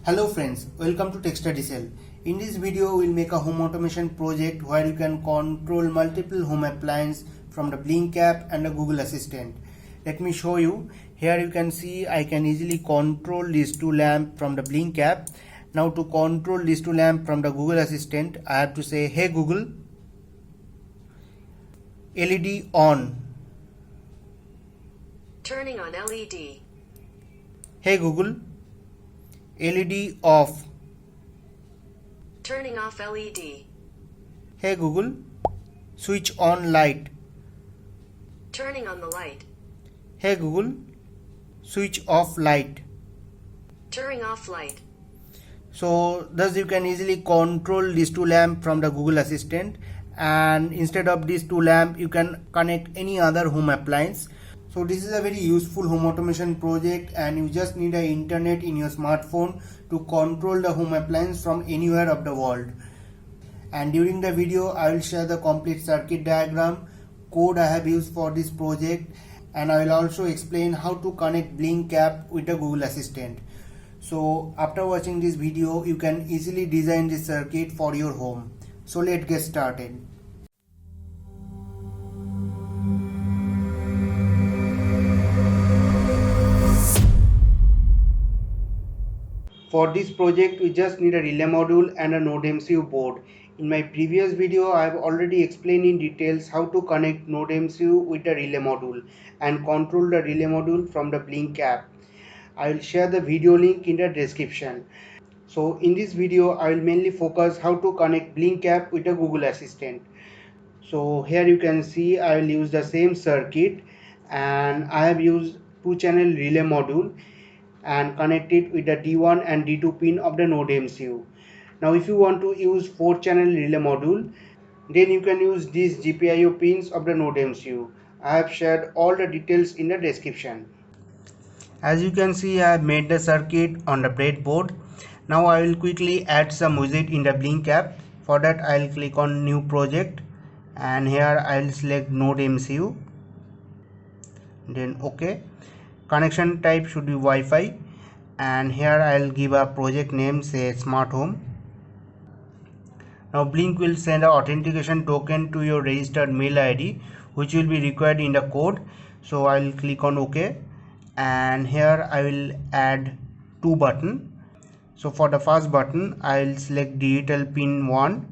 Hello friends, welcome to TechStudyCell. In this video, we'll make a home automation project where you can control multiple home appliances from the Blink app and the Google Assistant. Let me show you. Here you can see I can easily control these two lamps from the Blink app. Now to control these two lamps from the Google Assistant, I have to say, "Hey Google, LED on." Turning on LED. "Hey Google, LED off." Turning off LED. "Hey Google, switch on light." Turning on the light. "Hey Google, switch off light." Turning off light. So thus you can easily control these two lamps from the Google Assistant, and instead of these two lamps you can connect any other home appliance. So this is a very useful home automation project, and you just need an internet in your smartphone to control the home appliance from anywhere of the world. And during the video I will share the complete circuit diagram, code I have used for this project, and I will also explain how to connect Blink app with the Google Assistant. So after watching this video you can easily design this circuit for your home. So let's get started. For this project we just need a relay module and a NodeMCU board. In my previous video I have already explained in details how to connect NodeMCU with the relay module and control the relay module from the Blink app. I will share the video link in the description. So in this video I will mainly focus how to connect Blink app with the Google Assistant. So here you can see I will use the same circuit, and I have used 2-channel relay module and connect it with the D1 and D2 pin of the NodeMCU. Now if you want to use 4-channel relay module, then you can use these GPIO pins of the NodeMCU. I have shared all the details in the description. As you can see, I have made the circuit on the breadboard. Now I will quickly add some widget in the Blink app. For that I will click on new project, and here I will select NodeMCU, then OK. Connection type should be Wi-Fi, and here I will give a project name, say Smart Home. Now Blink will send an authentication token to your registered mail ID, which will be required in the code. So I will click on OK, and here I will add two buttons. So for the first button I will select digital pin 1,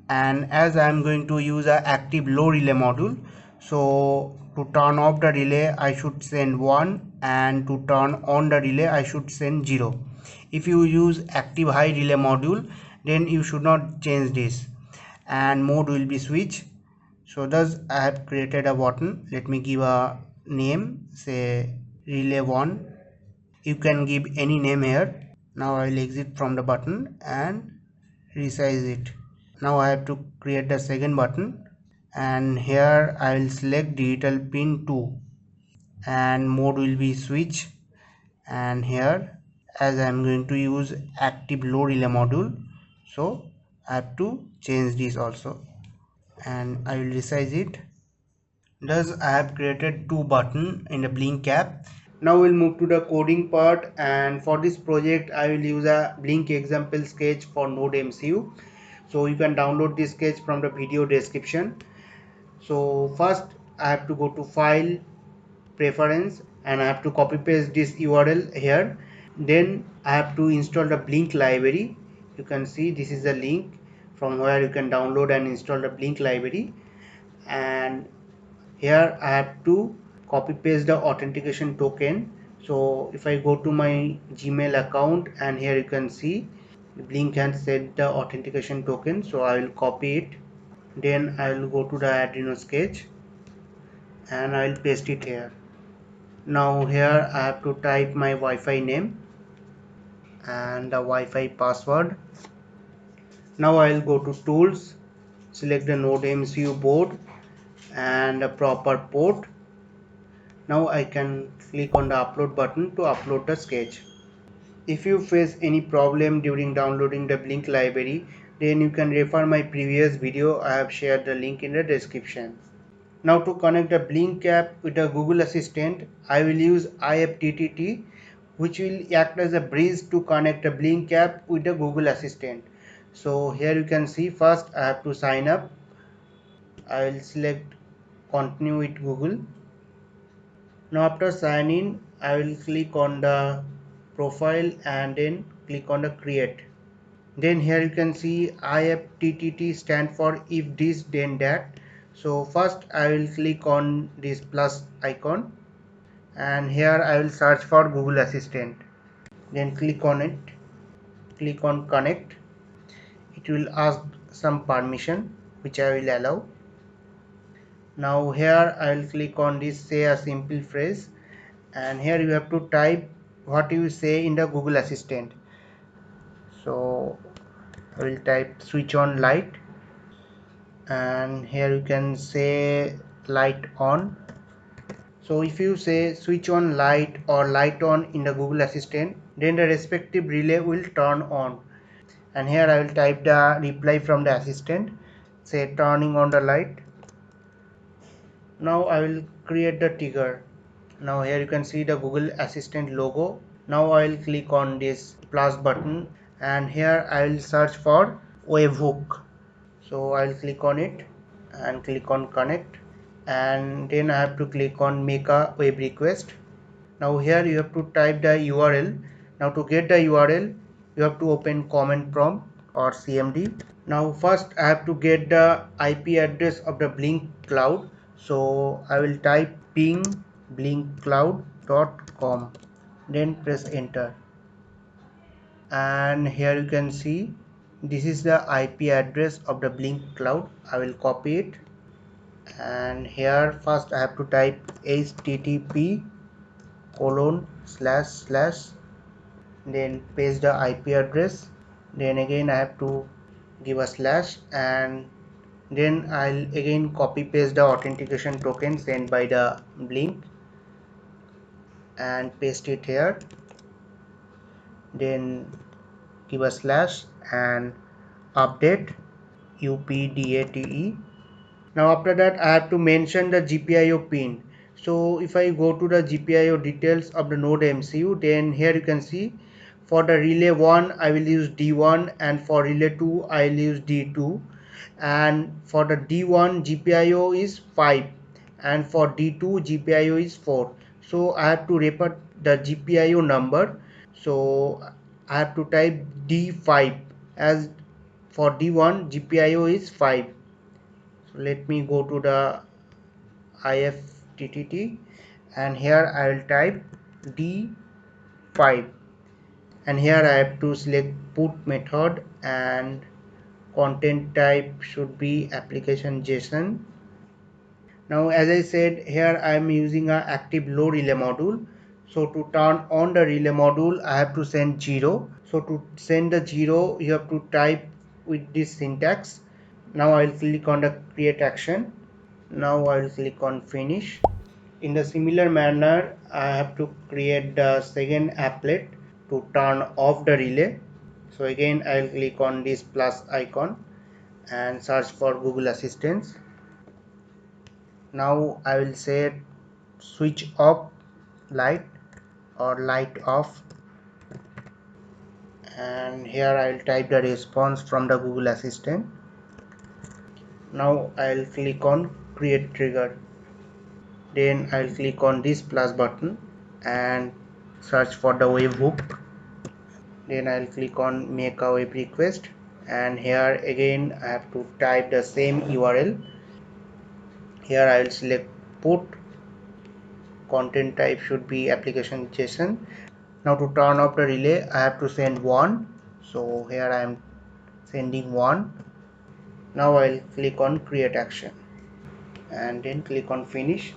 and as I am going to use a active low relay module, so to turn off the relay I should send 1, and to turn on the relay I should send 0. If you use active high relay module, then you should not change this, and mode will be switch. So thus I have created a button. Let me give a name, say relay 1. You can give any name here. Now I will exit from the button and resize it. Now I have to create the second button, and here I will select digital pin 2, and mode will be switch. And here, as I am going to use active low relay module, so I have to change this also, and I will resize it. Thus I have created two buttons in the Blink app. Now we'll move to the coding part, and for this project I will use a Blink example sketch for NodeMCU. So you can download this sketch from the video description. So first I have to go to file, preference, and I have to copy paste this URL here. Then I have to install the Blink library. You can see this is the link from where you can download and install the Blink library, and here I have to copy paste the authentication token. So if I go to my Gmail account, and here you can see Blink has set the authentication token, so I will copy it. Then I will go to the Arduino sketch and I will paste it here. Now here I have to type my Wi-Fi name and the Wi-Fi password. Now I will go to tools, select the NodeMCU board and a proper port. Now I can click on the upload button to upload the sketch. If you face any problem during downloading the Blink library, then you can refer my previous video. I have shared the link in the description. Now to connect the Blink app with the Google Assistant, I will use IFTTT, which will act as a bridge to connect a Blink app with the Google Assistant. So here you can see, first I have to sign up. I will select continue with Google. Now after sign in, I will click on the profile and then click on the create. Then here you can see IFTTT stand for if this then that. So first I will click on this plus icon and here I will search for Google Assistant. Then click on it, click on connect. It will ask some permission which I will allow. Now here I will click on this say a simple phrase, and here you have to type what you say in the Google Assistant. So I will type switch on light, and here you can say light on. So if you say switch on light or light on in the Google Assistant, then the respective relay will turn on. And here I will type the reply from the assistant, say turning on the light. Now I will create the trigger. Now here you can see the Google Assistant logo. Now I will click on this plus button and here I will search for webhook. So I will click on it and click on connect, and then I have to click on make a web request. Now here you have to type the URL. Now to get the URL, you have to open command prompt or CMD. Now first I have to get the IP address of the Blink cloud. So I will type ping blinkcloud.com, then press enter. And here you can see this is the IP address of the Blink cloud. I will copy it, and here first I have to type http:// then paste the IP address, then again I have to give a slash, and then I'll again copy paste the authentication token sent by the Blink and paste it here, then give a slash and update update. Now after that I have to mention the GPIO pin. So if I go to the GPIO details of the Node MCU, then here you can see for the relay 1 I will use D1, and for relay 2 I will use D2, and for the D1 GPIO is 5 and for D2 GPIO is 4. So I have to repeat the GPIO number. So I have to type D5, as for D1 GPIO is 5. So let me go to the IFTTT and here I will type D5, and here I have to select put method and content type should be application JSON. Now as I said, here I am using a active low relay module. So to turn on the relay module I have to send 0. So to send the 0 you have to type with this syntax. Now I will click on the create action. Now I will click on finish. In the similar manner I have to create the second applet to turn off the relay. So again I will click on this plus icon and search for Google Assistant. Now I will say switch off light or light off, and here I will type the response from the Google Assistant. Now I will click on create trigger, then I will click on this plus button and search for the webhook, then I will click on make a web request, and here again I have to type the same URL. Here I will select put, content type should be application JSON. Now to turn off the relay I have to send 1. So here I am sending 1. Now I will click on create action and then click on finish.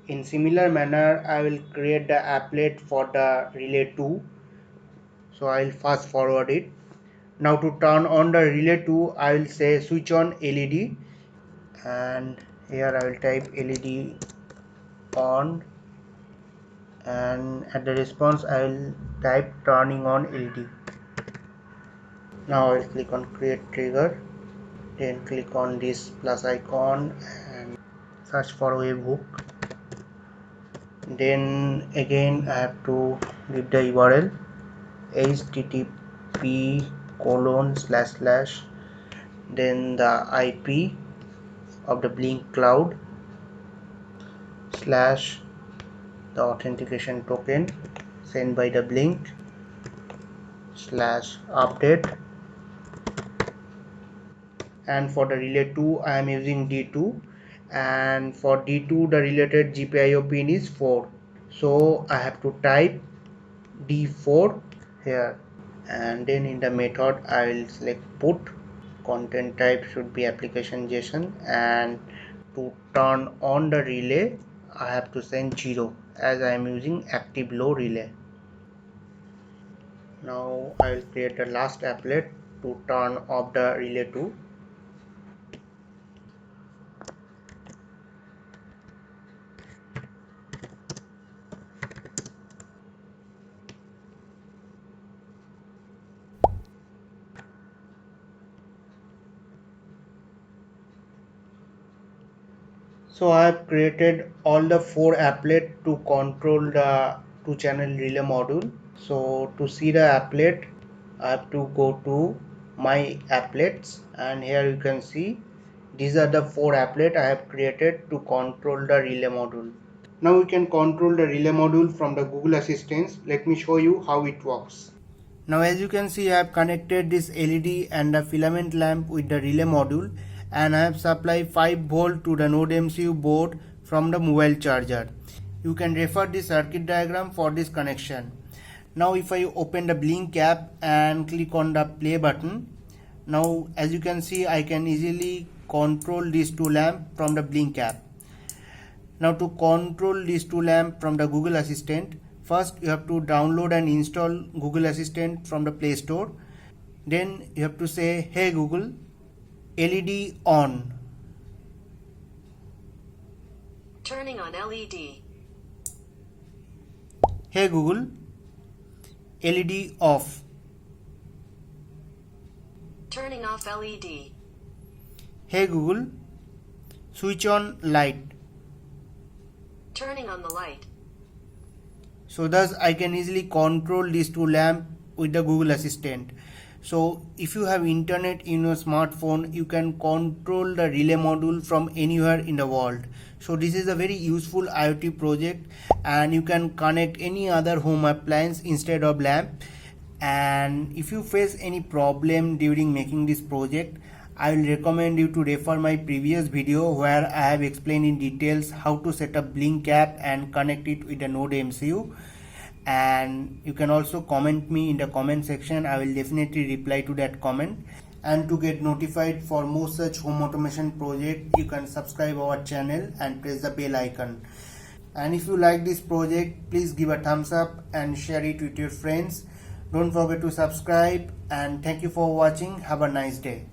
In similar manner I will create the applet for the relay 2. So I will fast forward it. Now to turn on the relay 2 I will say switch on LED, and here I will type LED on, and at the response I will type turning on LED. Now I will click on create trigger, then click on this plus icon and search for webhook. Then again I have to give the URL http:// then the IP of the Blink cloud slash the authentication token sent by the Blink slash update, and for the relay 2 I am using D2, and for D2 the related GPIO pin is 4, so I have to type D4 here, and then in the method I will select put. Content type should be application JSON, and to turn on the relay I have to send 0 as I am using active low relay. Now I will create the last applet to turn off the relay 2. So I have created all the 4 applet to control the 2-channel relay module. So to see the applet I have to go to my applets, and here you can see these are the 4 applet I have created to control the relay module. Now we can control the relay module from the Google Assistant. Let me show you how it works. Now as you can see I have connected this LED and the filament lamp with the relay module, and I have supplied 5 volt to the Node MCU board from the mobile charger. You can refer the circuit diagram for this connection. Now if I open the Blink app and click on the play button, now as you can see I can easily control these 2 lamps from the Blink app. Now to control these 2 lamps from the Google Assistant, first you have to download and install Google Assistant from the Play Store. Then you have to say, hey Google, LED on. Turning on LED. Hey Google, LED off. Turning off LED. Hey Google, switch on light. Turning on the light. So thus I can easily control these 2 lamps with the Google Assistant. So if you have internet in your smartphone, you can control the relay module from anywhere in the world. So this is a very useful IoT project, and you can connect any other home appliance instead of lamp. And if you face any problem during making this project, I will recommend you to refer my previous video where I have explained in details how to set up Blink app and connect it with the Node MCU. And you can also comment me in the comment section. I will definitely reply to that comment. And to get notified for more such home automation project, you can subscribe our channel and press the bell icon. And if you like this project, please give a thumbs up and share it with your friends. Don't forget to subscribe, and thank you for watching. Have a nice day.